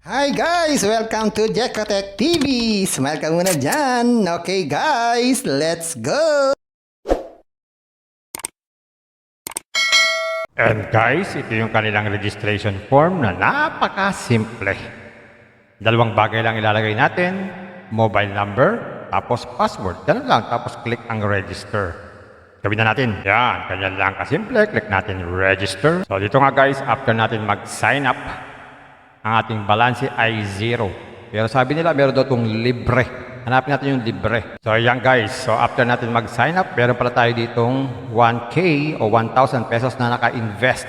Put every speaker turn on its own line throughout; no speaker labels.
Hi guys! Welcome to Jekotech TV! Smile ka muna dyan! Okay guys, let's go!
And guys, ito yung kanilang registration form na napaka-simple. Dalawang bagay lang ilalagay natin, mobile number, tapos password. Ganun lang, tapos click ang register. Gawin na natin. Yan, ganyan lang kasimple. Click natin register. So dito nga guys, after natin mag-sign up, ang ating balance ay 0. Pero sabi nila, meron daw itong libre. Hanapin natin yung libre. So yan guys, so after natin mag-sign up, meron pala tayo ditong 1K o 1,000 pesos na naka-invest.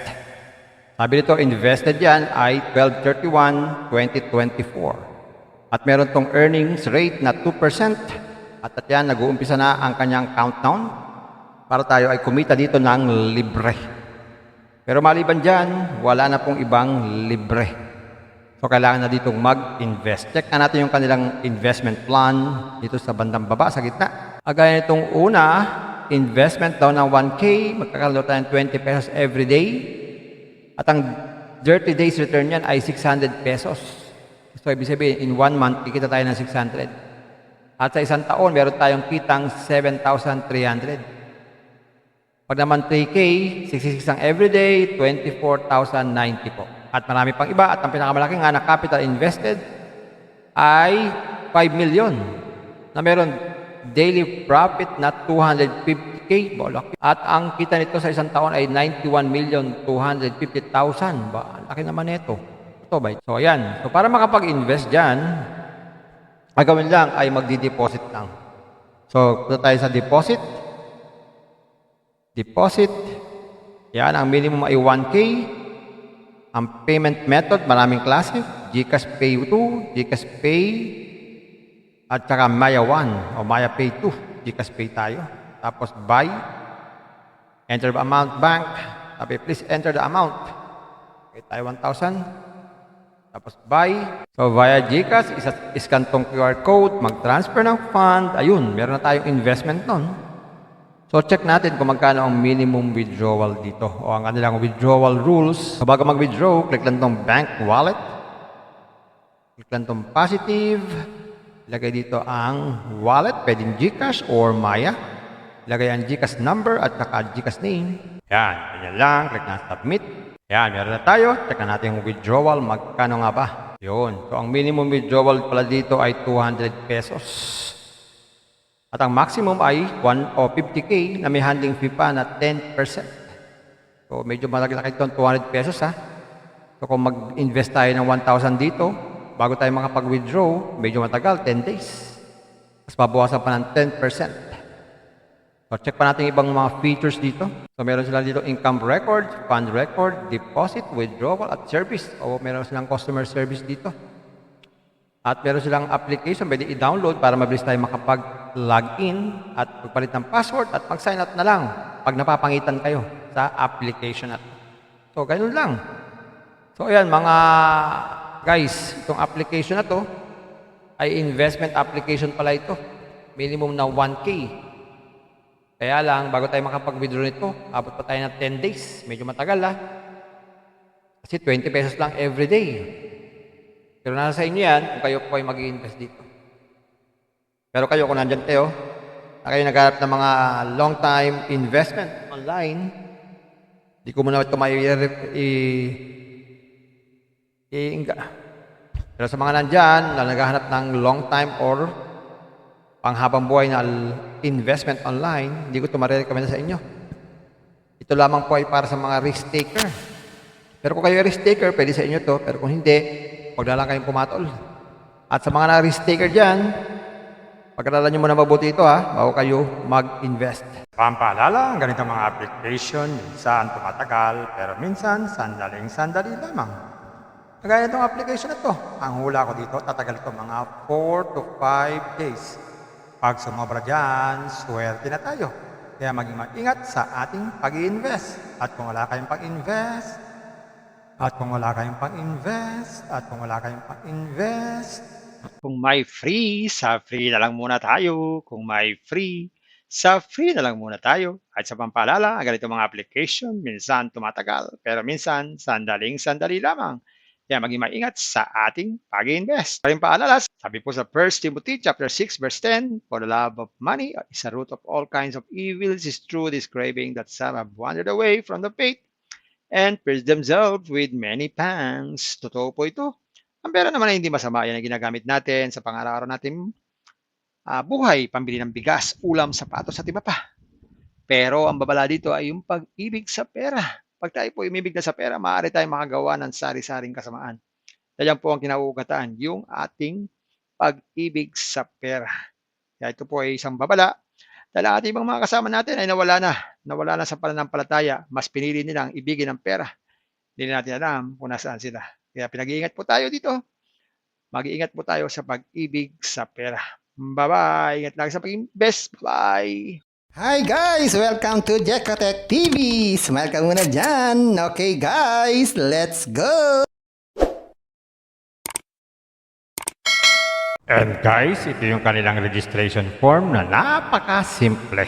Sabi dito, invested yan ay 12/31/2024. At meron tong earnings rate na 2%. At yan, nag-uumpisa na ang kanyang countdown para tayo ay kumita dito ng libre. Pero maliban dyan, wala na pong ibang libre. So, kailangan na ditong mag-invest. Check na natin yung kanilang investment plan dito sa bandang baba, sa gitna. Agaya nitong una, investment daw ng 1K, magkakaroon tayo ng 20 pesos every day. At ang 30 days return yan ay 600 pesos. So, ibig sabihin, in 1 month, kikita tayo ng 600. At sa isang taon, meron tayong kitang 7,300. Pag naman 3K, 66 ang everyday, 24,090 po. At marami pang iba. At ang pinakamalaki nga na capital invested ay 5 million na meron daily profit na 250K. Bolak. At ang kita nito sa isang taon ay 91,250,000. Ba, laki naman nito. Ito ba? So, ayan. So, para makapag-invest dyan, ang gawin lang ay magdi-deposit lang. So, punta tayo sa deposit. Deposit. Yan, ang minimum ay 1K. Ang payment method, maraming klase. GCash Pay 2, GCash Pay, at saka Maya 1 o Maya Pay 2. GCash Pay tayo. Tapos buy. Enter the amount bank. Sabi, please enter the amount. Okay, tayo 1,000. Tapos buy. So via GCash, iscan tong QR code, mag-transfer ng fund. Ayun, meron na tayong investment nun. So, check natin kung magkano ang minimum withdrawal dito o ang kanilang withdrawal rules. So, bago mag-withdraw, click lang itong bank wallet. Click lang itong positive. Ilagay dito ang wallet, pwedeng GCash or Maya. Ilagay ang GCash number at saka GCash name. Yan, ganyan lang. Click na submit. Yan, meron na tayo. Check na natin yung withdrawal. Magkano nga ba? Yun. So, ang minimum withdrawal pala dito ay 200 pesos. At ang maximum ay 50K na may handling fee pa na 10%. So, medyo malaki-laki ito, 200 pesos ha. So, kung mag-invest tayo ng 1,000 dito, bago tayo makapag-withdraw, medyo matagal, 10 days. Mas babawasan pa ng 10%. So, check pa natin ibang mga features dito. So, meron sila dito income record, fund record, deposit, withdrawal, at service. O meron silang customer service dito. At meron silang application, pwede i-download para mabilis tayo makapag-login at magpalit ng password at mag-sign up na lang pag napapangitan kayo sa application na to. So, ganun lang. So, ayan mga guys, itong application na to ay investment application pala ito. Minimum na 1K. Kaya lang, bago tayo makapag-withdraw nito, abot pa tayo ng 10 days. Medyo matagal Kasi 20 pesos lang every day. Pero nasa sa inyo yan kung kayo po ay mag-i-invest dito. Pero kayo, kung nandyan kayo, na kayo nagharap ng mga long-time investment online, di ko muna ito Pero sa mga nandyan na naghahanap ng long-time or panghabang buhay na investment online, hindi ko ito marirecommend sa inyo. Ito lamang po ay para sa mga risk taker. Pero kung kayo ay risk taker, pwede sa inyo to. Pero kung hindi, huwag na lang kayong pumatol. At sa mga na-risk taker dyan, pag-aralan nyo muna mabuti ito bago kayo mag-invest. Pampaalala, ang ganitong mga application, minsan tumatagal, pero minsan sandaling-sandali lamang. Kagaya itong application na to, ang hula ko dito, tatagal ito mga 4 to 5 days. Pag sumobra dyan, swerte na tayo. Kaya maging mag-ingat sa ating pag-i-invest. At kung wala kayong pag-invest, kung may free, sa free na lang muna tayo. Kung may free, sa free na lang muna tayo. At sa pampaalala, ang ganito mga application, minsan tumatagal, pero minsan sandaling-sandali lamang. Kaya maging maingat sa ating pag-invest. Pa rin paalala, sabi po sa 1 Timothy chapter 6 verse 10, "For the love of money is a root of all kinds of evils. It is true this craving that some have wandered away from the faith and pierced themselves with many pangs." Totoo po ito. Ang pera naman ay hindi masama. Yan ang ginagamit natin sa pang-araw-araw natin buhay, pambili ng bigas, ulam, sapatos at iba pa. Pero ang babala dito ay yung pag-ibig sa pera. Pag tayo po umibig na sa pera, maaari tayong makagawa ng sari-saring kasamaan. Yan po ang kinauugatan, yung ating pag-ibig sa pera. Kaya ito po ay isang babala dahil ang ating ibang mga kasama natin ay nawala na sa pananampalataya. Mas pinili nilang ibigin ang pera. Hindi natin alam kung nasaan sila. Kaya pinag-iingat po tayo dito. Mag-iingat po tayo sa pag-ibig sa pera. Bye-bye. Ingat lagi sa pag-invest. Bye.
Hi guys! Welcome to Jekatech TV! Smile ka muna dyan! Okay guys, let's go!
And guys, ito yung kanilang registration form na napaka-simple.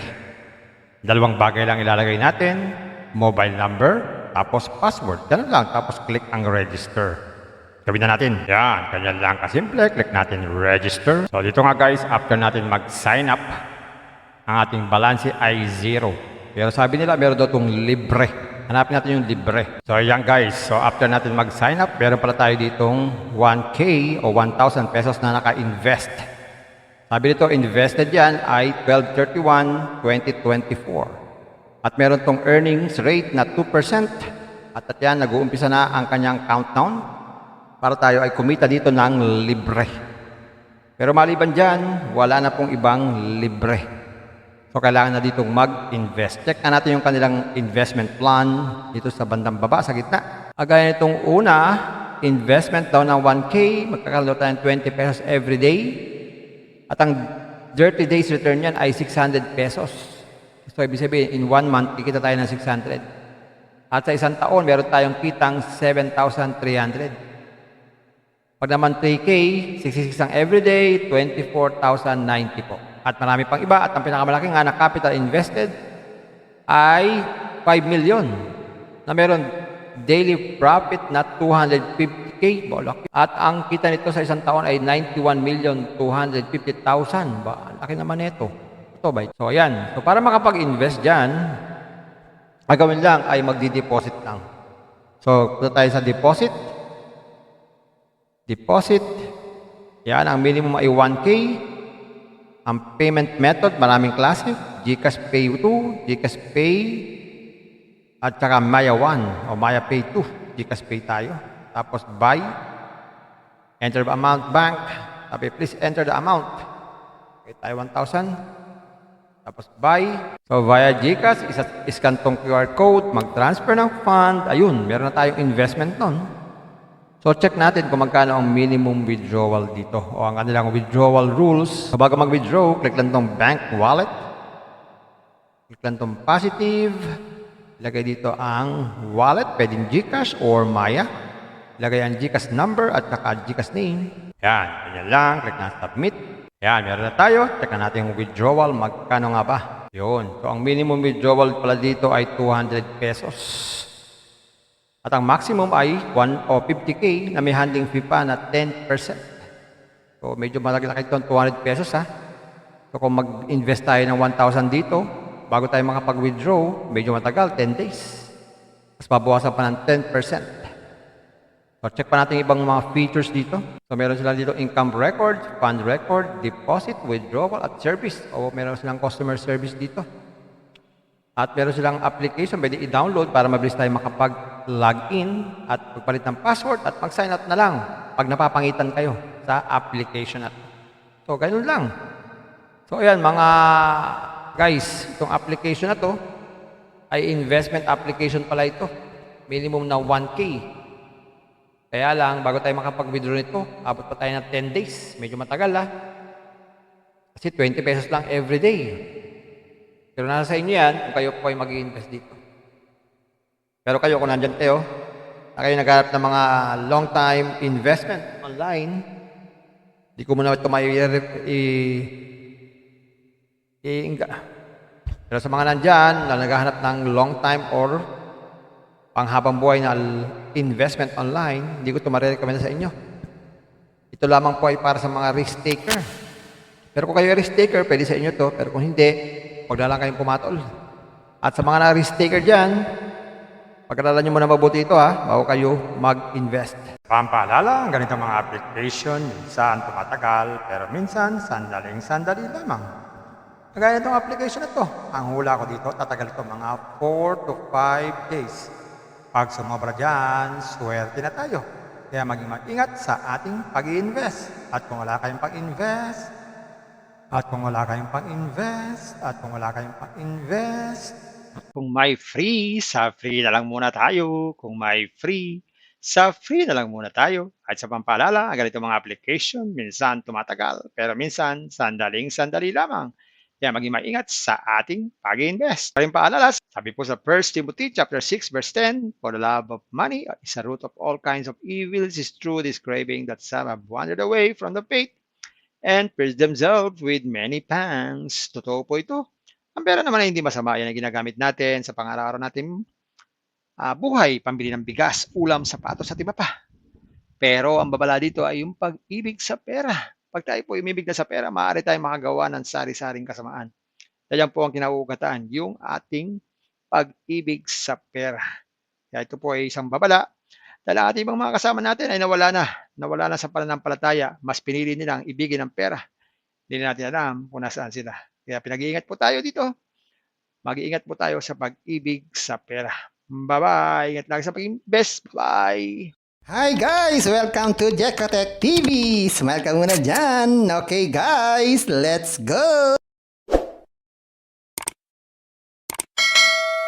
Dalawang bagay lang ilalagay natin, mobile number, tapos password. Ganun lang, tapos click ang register. Gawin na natin. Yan, ganyan lang kasimple. Click natin register. So dito nga guys, after natin mag-sign up, ang ating balance ay 0. Pero sabi nila, meron daw itong libre. Hanapin natin yung libre. So yan guys, so after natin mag-sign up, meron pala tayo ditong 1K o 1,000 pesos na naka-invest. Sabi nito, invested yan ay 12/31/2024. At meron tong earnings rate na 2%. At yan, nag-uumpisa na ang kanyang countdown para tayo ay kumita dito ng libre. Pero maliban dyan, wala na pong ibang libre. So, kailangan na ditong mag-invest. Check na natin yung kanilang investment plan dito sa bandang baba, sa gitna. Agaya nitong una, investment daw ng 1K, magkakaloto tayo ng 20 pesos every day. At ang 30 days return yan ay 600 pesos. So, ibig sabihin, in 1 month, kikita tayo ng 600. At sa isang taon, meron tayong kitang 7,300. Pag naman 3K, 66 ang everyday, 24,090 po. At marami pang iba. At ang pinakamalaki nga na capital invested ay 5 million na meron daily profit na 250K. Bolak. At ang kita nito sa isang taon ay 91,250,000. Ba, laki naman ito. Ito ba? So, ayan. So, para makapag-invest dyan, ang gawin lang ay magdi-deposit lang. So, punta tayo sa deposit. Deposit. Yan, ang minimum ay 1K. Ang payment method, maraming klase. GCash Pay 2, GCash Pay, at saka Maya 1 o Maya Pay 2. GCash Pay tayo. Tapos buy. Enter the amount bank. Sabi, please enter the amount. Okay, tayo 1,000. Tapos buy. So via GCash, iscan tong QR code, mag-transfer ng fund. Ayun, meron na tayong investment nun. So, check natin kung magkano ang minimum withdrawal dito o ang kanilang withdrawal rules. So, bago mag-withdraw, click lang itong bank wallet. Click lang itong positive. Ilagay dito ang wallet, pwedeng GCash or Maya. Ilagay ang GCash number at saka GCash name. Yan, ganyan lang. Click na submit. Yan, meron na tayo. Check na natin yung withdrawal. Magkano nga ba? Yun. So, ang minimum withdrawal pala dito ay 200 pesos. At ang maximum ay 1 o 50K na may handling fee pa na 10%. So, medyo malaki-laki ito, 200 pesos ha. So, kung mag-invest tayo ng 1,000 dito, bago tayo makapag-withdraw, medyo matagal, 10 days. Mas babawasan pa ng 10%. So, check pa natin ibang mga features dito. So, meron sila dito income record, fund record, deposit, withdrawal, at service. O meron silang customer service dito. At meron silang application, pwede i-download para mabilis tayo makapag-login at magpalit ng password at mag-sign up na lang pag napapangitan kayo sa application na to. So, ganun lang. So, ayan mga guys, itong application na to ay investment application pala ito. Minimum na 1K. Kaya lang, bago tayo makapag-withdraw nito, abot pa tayo ng 10 days. Medyo matagal Kasi 20 pesos lang every day. Pero nasa sa inyo yan kung kayo po ay mag-i-invest dito. Pero kayo, kung nandyan kayo, na kayo nagharap ng mga long-time investment online, di ko muna ito Pero sa mga nandyan na naghahanap ng long-time or panghabang buhay na investment online, hindi ko ito marirecommend sa inyo. Ito lamang po ay para sa mga risk taker. Pero kung kayo ay risk taker, pwede sa inyo to. Pero kung hindi, huwag na lang kayong pumatol. At sa mga na-risk taker dyan, pag-aralan nyo muna mabuti ito bago kayo mag-invest.
Pampaalala, ang ganitong mga application minsan tumatagal pero minsan sandaling-sandali lamang. Kagaya itong application na to, ang hula ko dito tatagal ito mga 4 to 5 days. Pag sumobra dyan, swerte na tayo. Kaya maging mag-ingat sa ating pag-i-invest. At kung wala kayong pag-invest, at kung wala kayong pag-invest, at kung wala kayong pag-invest,
Kung may free, sa free na lang muna tayo. Kung may free, sa free na lang muna tayo. At sa pampaalala, ang ganito mga application, minsan tumatagal, pero minsan sandaling-sandali lamang. Kaya maging maingat sa ating pag-invest. Paring paalala, sabi po sa 1 Timothy chapter 6 verse 10, for the love of money is a root of all kinds of evils, is true this craving that some have wandered away from the faith and pierced themselves with many pangs. Totoo po ito. Ang pera naman ay hindi masama. Yan ang ginagamit natin sa pang-araw-araw natin buhay, pambili ng bigas, ulam, sapatos at iba pa. Pero ang babala dito ay yung pag-ibig sa pera. Pag tayo po umibig na sa pera, maaari tayong makagawa ng sari-saring kasamaan. Yan po ang kinauugataan, yung ating pag-ibig sa pera. Kaya ito po ay isang babala dahil ang ating ibang mga kasama natin ay nawala na sa pananampalataya. Mas pinili nilang ibigin ang pera. Hindi na natin alam kung nasaan sila. Kaya pinag-iingat po tayo dito. Mag-iingat po tayo sa pag-ibig sa pera. Bye-bye. Ingat lagi sa pag-invest. Bye.
Hi guys! Welcome to Jekatech TV! Smile ka muna dyan! Okay guys, let's go!